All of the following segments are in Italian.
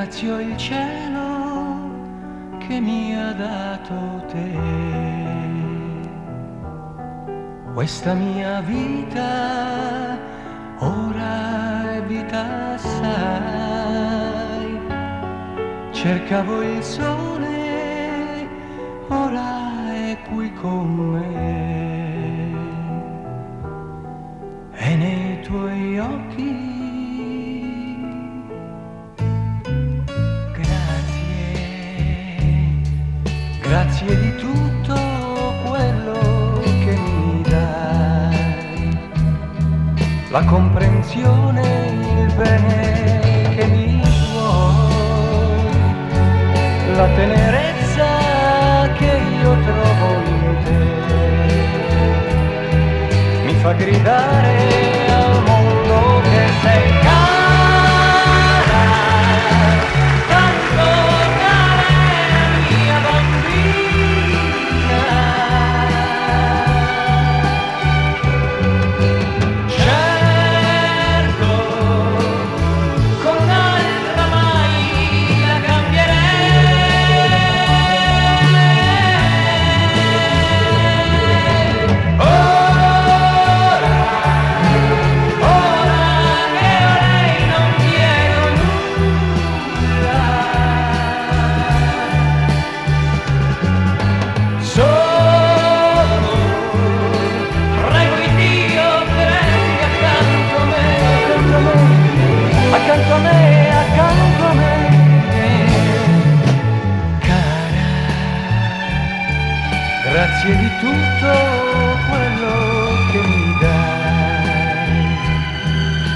ringrazio il cielo che mi ha dato te. Questa mia vita ora è vita, sai. Cercavo il sole, ora è qui con me. E nei tuoi occhi grazie di tutto quello che mi dai, la comprensione, il bene che mi vuoi, la tenerezza che io trovo in te, mi fa gridare al mondo che sei cara, tanto cara mia bambina. Certo, con un'altra mai la cambierei. Ora che a lei non chiedo nulla, solo prego il Dio che resti accanto a me, accanto a me, accanto a me, cara. Grazie di tutto quello che mi dai,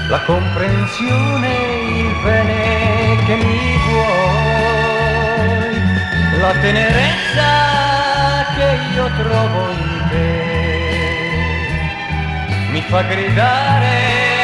la comprensione, il bene che mi vuoi, la tenerezza che io trovo in te, mi fa gridare